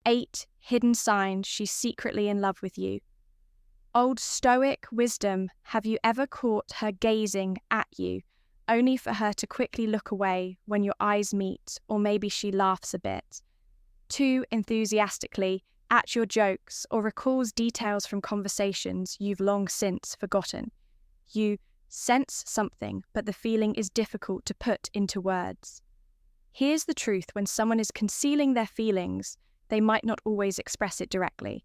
8 hidden signs she's secretly in love with you. Old Stoic wisdom, have you ever caught her gazing at you, only for her to quickly look away when your eyes meet, or maybe she laughs a bit, too enthusiastically at your jokes, or recalls details from conversations you've long since forgotten? You sense something, but the feeling is difficult to put into words. Here's the truth: when someone is concealing their feelings, they might not always express it directly.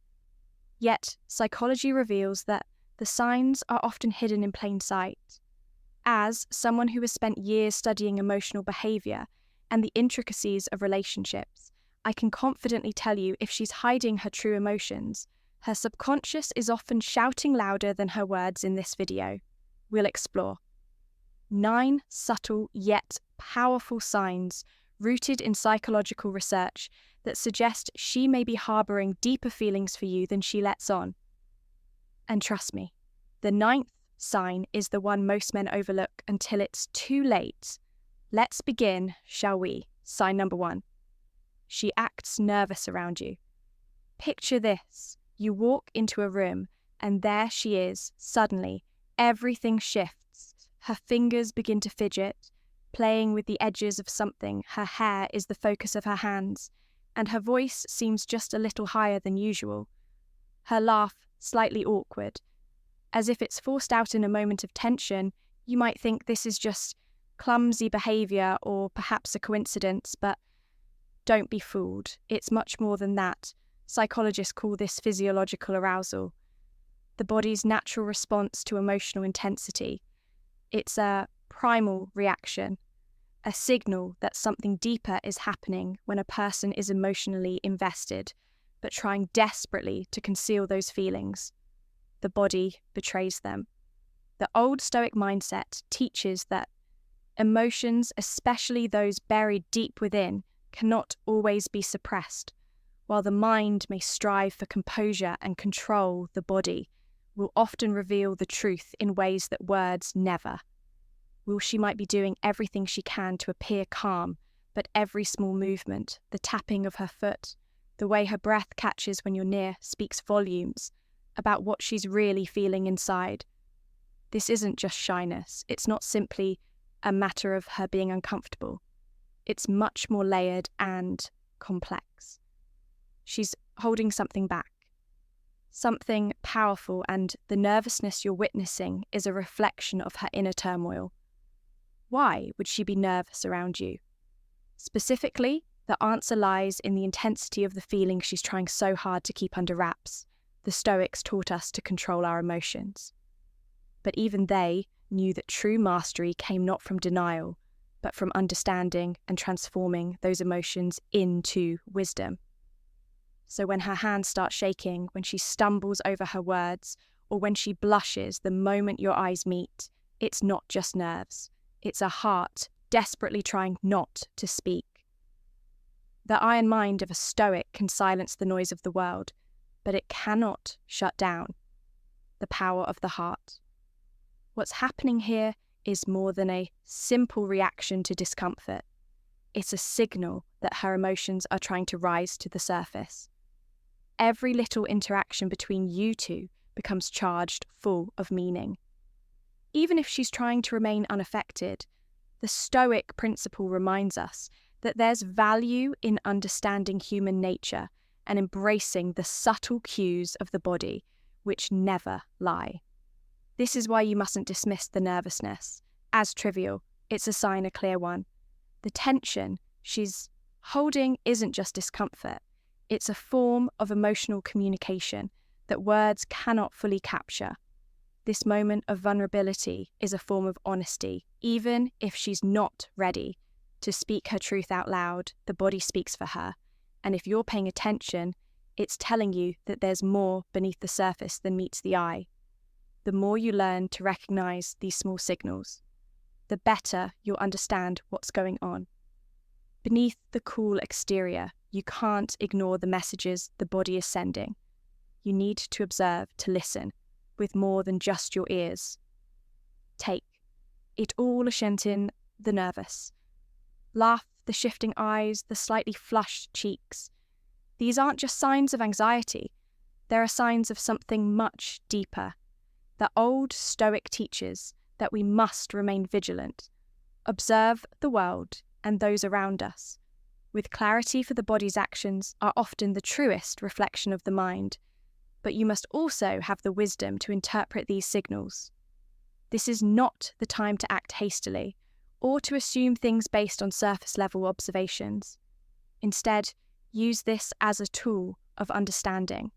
Yet, psychology reveals that the signs are often hidden in plain sight. As someone who has spent years studying emotional behavior and the intricacies of relationships, I can confidently tell you, if she's hiding her true emotions, her subconscious is often shouting louder than her words in this video. We'll explore 9 subtle yet powerful signs rooted in psychological research that suggest she may be harboring deeper feelings for you than she lets on. And trust me, the 9th sign is the one most men overlook until it's too late. Let's begin, shall we? Sign number 1. She acts nervous around you. Picture this: you walk into a room and there she is. Suddenly, everything shifts. Her fingers begin to fidget, playing with the edges of something. Her hair is the focus of her hands, and her voice seems just a little higher than usual. Her laugh slightly awkward, as if it's forced out in a moment of tension. You might think this is just clumsy behavior or perhaps a coincidence, but don't be fooled. It's much more than that. Psychologists call this physiological arousal, the body's natural response to emotional intensity. It's a primal reaction, a signal that something deeper is happening when a person is emotionally invested, but trying desperately to conceal those feelings. The body betrays them. The old Stoic mindset teaches that emotions, especially those buried deep within, cannot always be suppressed. While the mind may strive for composure and control, the body will often reveal the truth in ways that words never. She might be doing everything she can to appear calm, but every small movement, the tapping of her foot, the way her breath catches when you're near, speaks volumes about what she's really feeling inside. This isn't just shyness. It's not simply a matter of her being uncomfortable. It's much more layered and complex. She's holding something back, something powerful, and the nervousness you're witnessing is a reflection of her inner turmoil. Why would she be nervous around you? Specifically, the answer lies in the intensity of the feeling she's trying so hard to keep under wraps. The Stoics taught us to control our emotions. But even they knew that true mastery came not from denial, but from understanding and transforming those emotions into wisdom. So when her hands start shaking, when she stumbles over her words, or when she blushes the moment your eyes meet, it's not just nerves. It's a heart desperately trying not to speak. The iron mind of a Stoic can silence the noise of the world, but it cannot shut down the power of the heart. What's happening here is more than a simple reaction to discomfort. It's a signal that her emotions are trying to rise to the surface. Every little interaction between you two becomes charged, full of meaning. Even if she's trying to remain unaffected, the Stoic principle reminds us that there's value in understanding human nature and embracing the subtle cues of the body, which never lie. This is why you mustn't dismiss the nervousness as trivial. It's a sign, a clear one. The tension she's holding isn't just discomfort. It's a form of emotional communication that words cannot fully capture. This moment of vulnerability is a form of honesty. Even if she's not ready to speak her truth out loud, the body speaks for her. And if you're paying attention, it's telling you that there's more beneath the surface than meets the eye. The more you learn to recognize these small signals, the better you'll understand what's going on. Beneath the cool exterior, you can't ignore the messages the body is sending. You need to observe, to listen, with more than just your ears. Take it all in the nervous. Laugh, the shifting eyes, the slightly flushed cheeks. These aren't just signs of anxiety, there are signs of something much deeper. The old Stoic teaches that we must remain vigilant, observe the world and those around us, with clarity, for the body's actions are often the truest reflection of the mind, but you must also have the wisdom to interpret these signals. This is not the time to act hastily or to assume things based on surface-level observations. Instead, use this as a tool of understanding.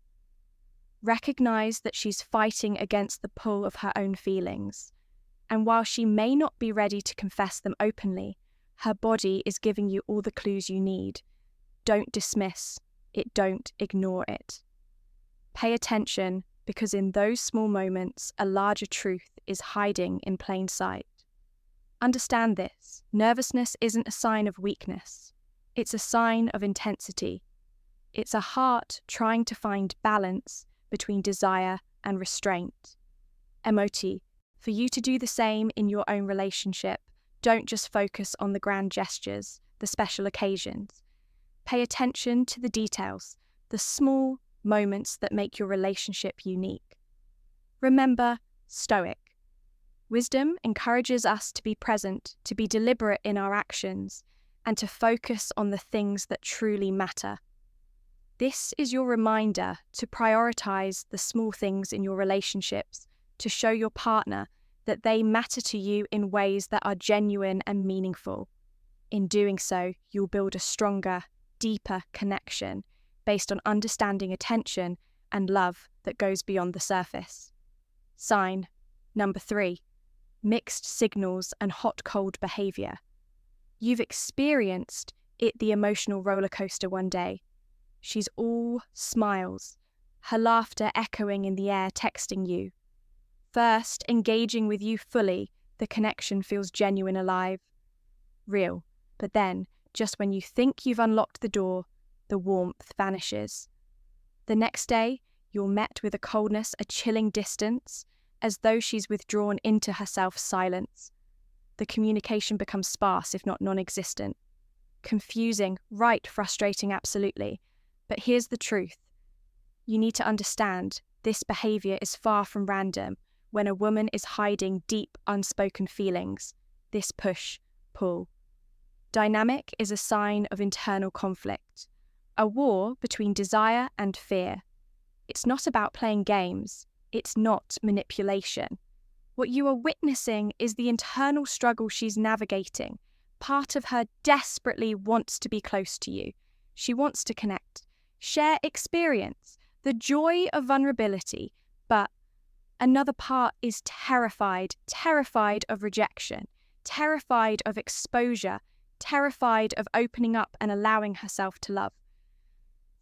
Recognize that she's fighting against the pull of her own feelings, and while she may not be ready to confess them openly, her body is giving you all the clues you need. Don't dismiss it, don't ignore it. Pay attention, because in those small moments, a larger truth is hiding in plain sight. Understand this: nervousness isn't a sign of weakness. It's a sign of intensity. It's a heart trying to find balance between desire and restraint. Emoti, for you to do the same in your own relationship, don't just focus on the grand gestures, the special occasions. Pay attention to the details, the small moments that make your relationship unique. Remember, Stoic. Wisdom encourages us to be present, to be deliberate in our actions, and to focus on the things that truly matter. This is your reminder to prioritize the small things in your relationships, to show your partner that they matter to you in ways that are genuine and meaningful. In doing so, you'll build a stronger, deeper connection based on understanding, attention, and love that goes beyond the surface. Sign number 3, mixed signals and hot-cold behavior. You've experienced the emotional roller coaster one day. She's all smiles, her laughter echoing in the air, texting you. First, engaging with you fully, the connection feels genuine, alive, real. But then, just when you think you've unlocked the door, the warmth vanishes. The next day, you're met with a coldness, a chilling distance, as though she's withdrawn into herself, silence. The communication becomes sparse, if not non-existent. Confusing, right, frustrating, absolutely. But here's the truth. You need to understand this behavior is far from random when a woman is hiding deep, unspoken feelings. This push-pull dynamic is a sign of internal conflict, a war between desire and fear. It's not about playing games. It's not manipulation. What you are witnessing is the internal struggle she's navigating. Part of her desperately wants to be close to you. She wants to connect, share experience, the joy of vulnerability, but another part is terrified of rejection, terrified of exposure, terrified of opening up and allowing herself to love.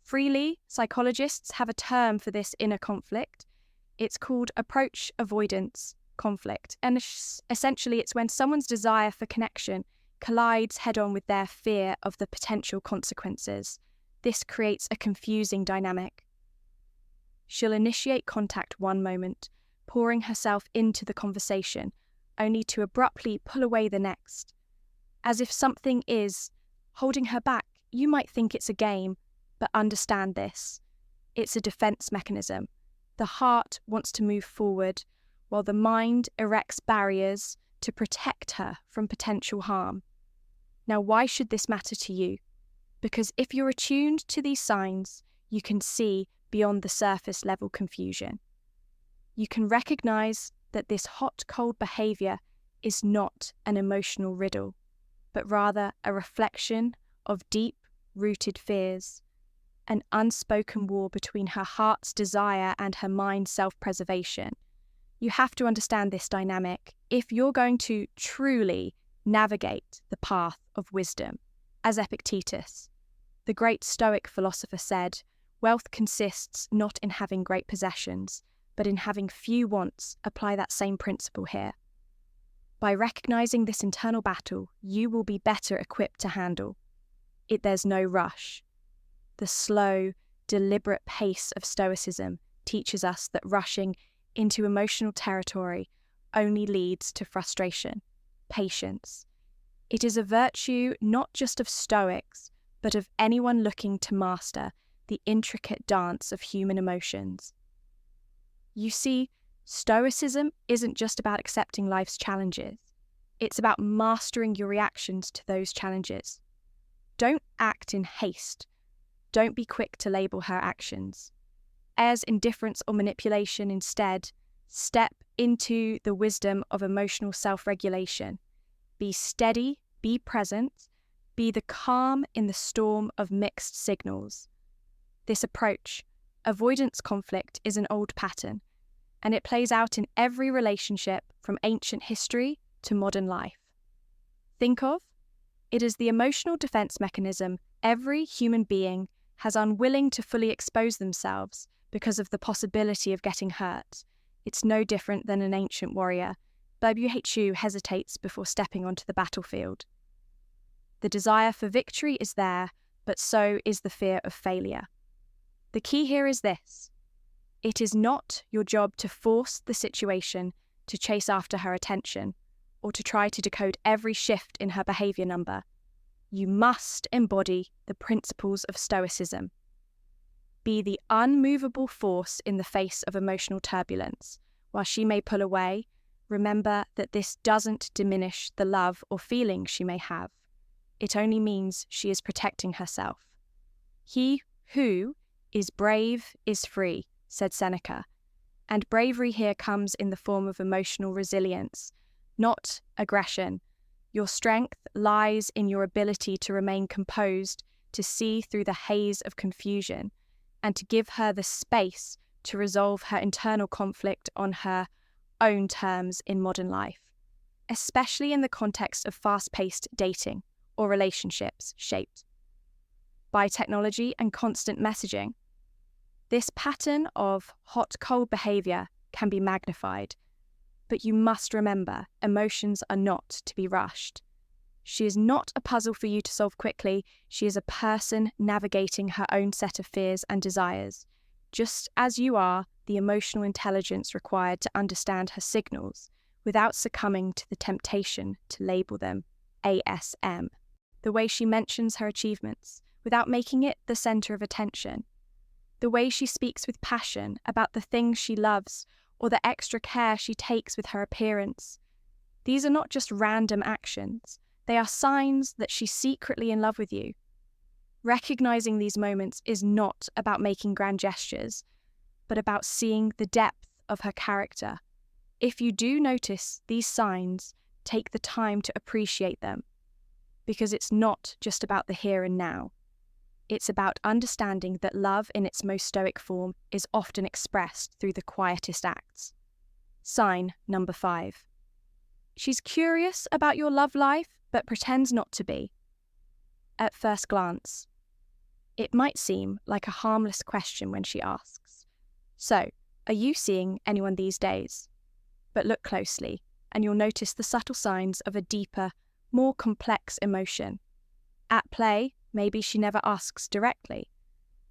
Freely, psychologists have a term for this inner conflict. It's called approach avoidance conflict, and essentially it's when someone's desire for connection collides head-on with their fear of the potential consequences. This creates a confusing dynamic. She'll initiate contact one moment, pouring herself into the conversation, only to abruptly pull away the next. As if something is holding her back. You might think it's a game, but understand this. It's a defense mechanism. The heart wants to move forward, while the mind erects barriers to protect her from potential harm. Now, why should this matter to you? Because if you're attuned to these signs, you can see beyond the surface level confusion. You can recognize that this hot-cold behavior is not an emotional riddle, but rather a reflection of deep-rooted fears, an unspoken war between her heart's desire and her mind's self-preservation. You have to understand this dynamic if you're going to truly navigate the path of wisdom. As Epictetus, the great Stoic philosopher, said, wealth consists not in having great possessions, but in having few wants. Apply that same principle here. By recognizing this internal battle, you will be better equipped to handle it. There's no rush. The slow, deliberate pace of Stoicism teaches us that rushing into emotional territory only leads to frustration. Patience. It is a virtue not just of Stoics, but of anyone looking to master the intricate dance of human emotions. You see, Stoicism isn't just about accepting life's challenges. It's about mastering your reactions to those challenges. Don't act in haste. Don't be quick to label her actions. As indifference or manipulation, instead, step into the wisdom of emotional self-regulation. Be steady, be present, be the calm in the storm of mixed signals. This approach, avoidance conflict, is an old pattern, and it plays out in every relationship from ancient history to modern life. Think of it as the emotional defense mechanism every human being has unwilling to fully expose themselves because of the possibility of getting hurt. It's no different than an ancient warrior. WHO hesitates before stepping onto the battlefield. The desire for victory is there, but so is the fear of failure. The key here is this: it is not your job to force the situation to chase after her attention or to try to decode every shift in her behavior number. You must embody the principles of Stoicism. Be the unmovable force in the face of emotional turbulence. While she may pull away, remember that this doesn't diminish the love or feeling she may have. It only means she is protecting herself. He who is brave is free, said Seneca. And bravery here comes in the form of emotional resilience, not aggression. Your strength lies in your ability to remain composed, to see through the haze of confusion, and to give her the space to resolve her internal conflict on her own terms in modern life, especially in the context of fast-paced dating or relationships shaped by technology and constant messaging. This pattern of hot-cold behavior can be magnified, but you must remember emotions are not to be rushed. She is not a puzzle for you to solve quickly. She is a person navigating her own set of fears and desires, just as you are the emotional intelligence required to understand her signals without succumbing to the temptation to label them ASM. The way she mentions her achievements without making it the center of attention. The way she speaks with passion about the things she loves or the extra care she takes with her appearance. These are not just random actions. They are signs that she's secretly in love with you. Recognizing these moments is not about making grand gestures, but about seeing the depth of her character. If you do notice these signs, take the time to appreciate them, because it's not just about the here and now. It's about understanding that love in its most stoic form is often expressed through the quietest acts. Sign number 5. She's curious about your love life, but pretends not to be. At first glance, it might seem like a harmless question when she asks, "So, are you seeing anyone these days?" But look closely, and you'll notice the subtle signs of a deeper, more complex emotion. At play, maybe she never asks directly,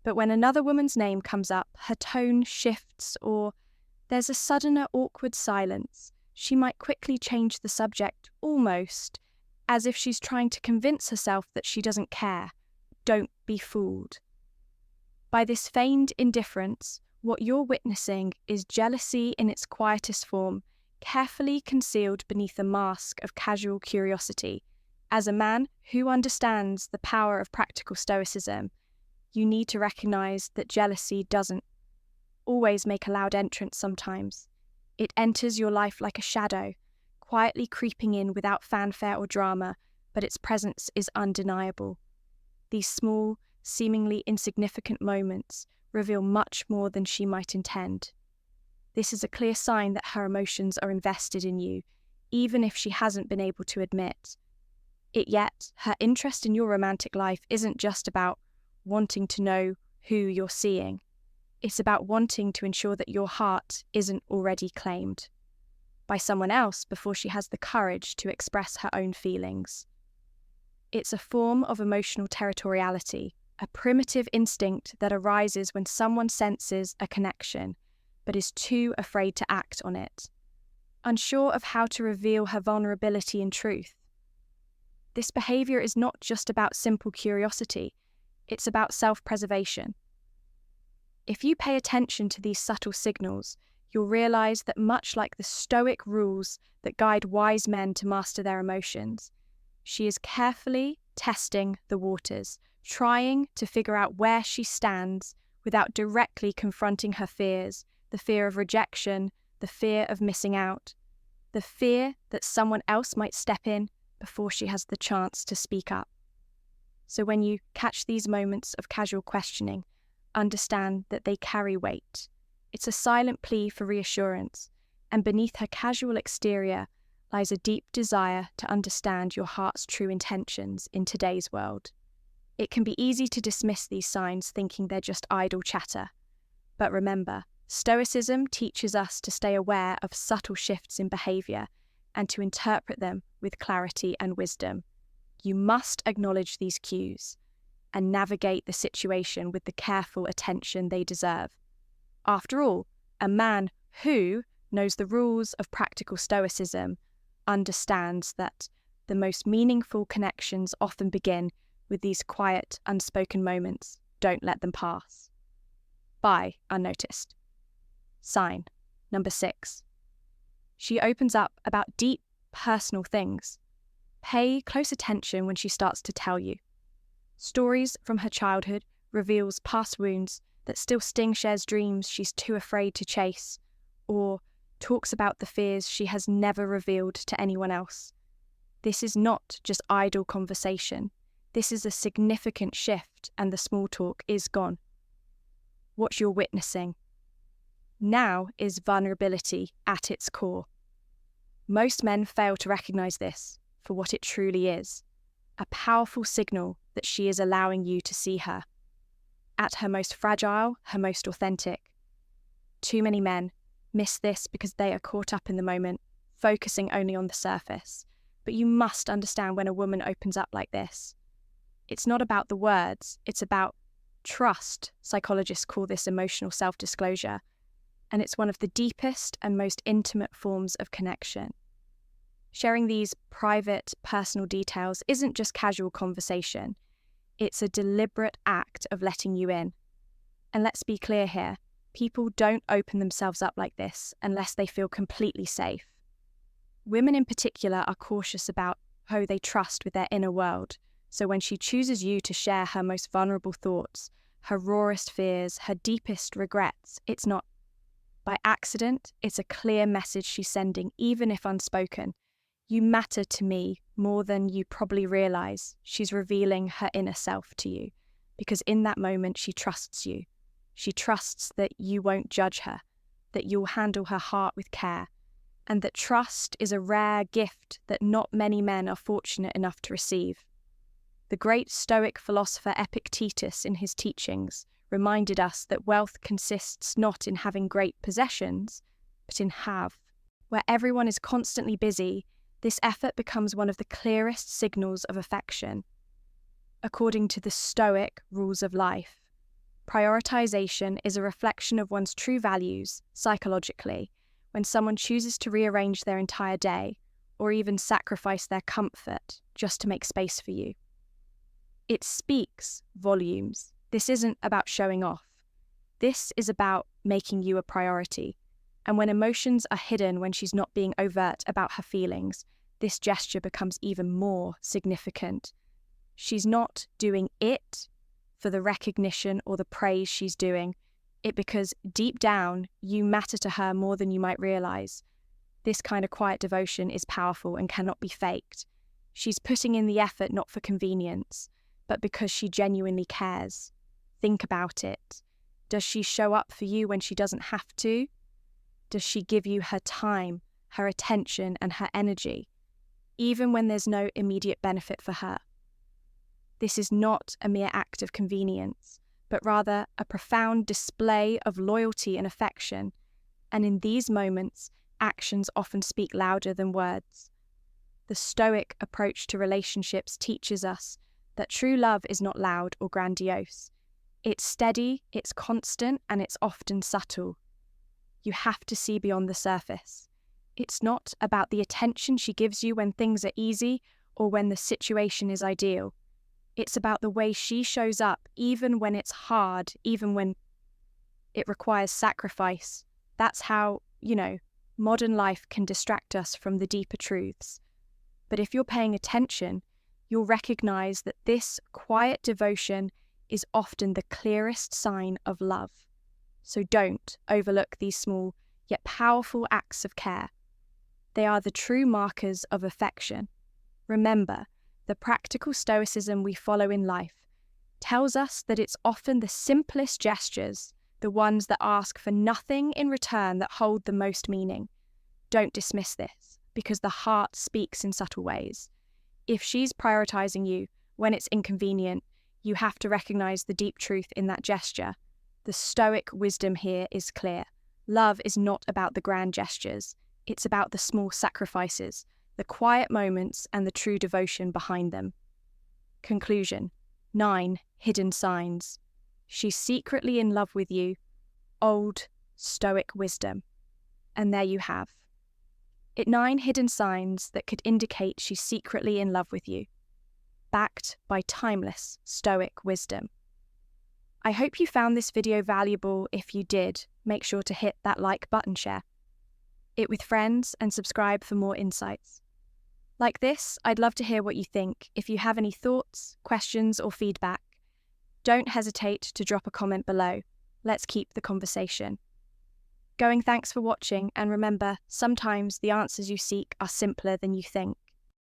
but when another woman's name comes up, her tone shifts, or there's a sudden awkward silence. She might quickly change the subject, almost as if she's trying to convince herself that she doesn't care. Don't be fooled. By this feigned indifference, what you're witnessing is jealousy in its quietest form, carefully concealed beneath a mask of casual curiosity. As a man who understands the power of practical stoicism, you need to recognize that jealousy doesn't always make a loud entrance sometimes. It enters your life like a shadow, quietly creeping in without fanfare or drama, but its presence is undeniable. These small, seemingly insignificant moments reveal much more than she might intend. This is a clear sign that her emotions are invested in you, even if she hasn't been able to admit it yet. Her interest in your romantic life isn't just about wanting to know who you're seeing. It's about wanting to ensure that your heart isn't already claimed by someone else before she has the courage to express her own feelings. It's a form of emotional territoriality, a primitive instinct that arises when someone senses a connection, but is too afraid to act on it, unsure of how to reveal her vulnerability in truth. This behavior is not just about simple curiosity, it's about self-preservation. If you pay attention to these subtle signals, you'll realize that much like the Stoic rules that guide wise men to master their emotions, she is carefully testing the waters, trying to figure out where she stands without directly confronting her fears, the fear of rejection, the fear of missing out, the fear that someone else might step in before she has the chance to speak up. So when you catch these moments of casual questioning, understand that they carry weight. It's a silent plea for reassurance, and beneath her casual exterior lies a deep desire to understand your heart's true intentions in today's world. It can be easy to dismiss these signs thinking they're just idle chatter. But remember, Stoicism teaches us to stay aware of subtle shifts in behaviour and to interpret them with clarity and wisdom. You must acknowledge these cues and navigate the situation with the careful attention they deserve. After all, a man who knows the rules of practical Stoicism understands that the most meaningful connections often begin with these quiet, unspoken moments. Don't let them pass by unnoticed. Sign number 6. She opens up about deep, personal things. Pay close attention when she starts to tell you. Stories from her childhood, reveals past wounds that still sting, shares dreams she's too afraid to chase, or talks about the fears she has never revealed to anyone else. This is not just idle conversation. This is a significant shift, and the small talk is gone. What you're witnessing now is vulnerability at its core. Most men fail to recognize this for what it truly is, a powerful signal that she is allowing you to see her at her most fragile, her most authentic. Too many men miss this because they are caught up in the moment, focusing only on the surface. But you must understand when a woman opens up like this. It's not about the words, it's about trust. Psychologists call this emotional self-disclosure, and it's one of the deepest and most intimate forms of connection. Sharing these private, personal details isn't just casual conversation. It's a deliberate act of letting you in. And let's be clear here, people don't open themselves up like this unless they feel completely safe. Women in particular are cautious about who they trust with their inner world. So when she chooses you to share her most vulnerable thoughts, her rawest fears, her deepest regrets, it's not by accident, it's a clear message she's sending, even if unspoken. You matter to me more than you probably realize. She's revealing her inner self to you, because in that moment she trusts you. She trusts that you won't judge her, that you'll handle her heart with care, and that trust is a rare gift that not many men are fortunate enough to receive. The great Stoic philosopher Epictetus in his teachings reminded us that wealth consists not in having great possessions, but in have. Where everyone is constantly busy, this effort becomes one of the clearest signals of affection. According to the Stoic rules of life, prioritization is a reflection of one's true values psychologically. When someone chooses to rearrange their entire day, or even sacrifice their comfort just to make space for you, it speaks volumes. This isn't about showing off. This is about making you a priority. And when emotions are hidden, when she's not being overt about her feelings, this gesture becomes even more significant. She's not doing it for the recognition or the praise she's doing it because deep down, you matter to her more than you might realize. This kind of quiet devotion is powerful and cannot be faked. She's putting in the effort not for convenience, but because she genuinely cares. Think about it. Does she show up for you when she doesn't have to? Does she give you her time, her attention, and her energy, even when there's no immediate benefit for her? This is not a mere act of convenience, but rather a profound display of loyalty and affection. And in these moments, actions often speak louder than words. The Stoic approach to relationships teaches us that true love is not loud or grandiose. It's steady, it's constant, and it's often subtle. You have to see beyond the surface. It's not about the attention she gives you when things are easy or when the situation is ideal. It's about the way she shows up even when it's hard, even when It requires sacrifice. That's how, modern life can distract us from the deeper truths. But if you're paying attention, you'll recognize that this quiet devotion is often the clearest sign of love. So don't overlook these small yet powerful acts of care. They are the true markers of affection. Remember, the practical stoicism we follow in life tells us that it's often the simplest gestures, the ones that ask for nothing in return, that hold the most meaning. Don't dismiss this, because the heart speaks in subtle ways. If she's prioritizing you when it's inconvenient, you have to recognize the deep truth in that gesture. The Stoic wisdom here is clear. Love is not about the grand gestures. It's about the small sacrifices, the quiet moments, and the true devotion behind them. Conclusion. 9 hidden signs. She's secretly in love with you. Old Stoic wisdom. And there you have it. 9 hidden signs that could indicate she's secretly in love with you, backed by timeless Stoic wisdom. I hope you found this video valuable. If you did, make sure to hit that like button, share it with friends, and subscribe for more insights like this. I'd love to hear what you think. If you have any thoughts, questions, or feedback, don't hesitate to drop a comment below. Let's keep the conversation going. Thanks for watching, and remember, sometimes the answers you seek are simpler than you think.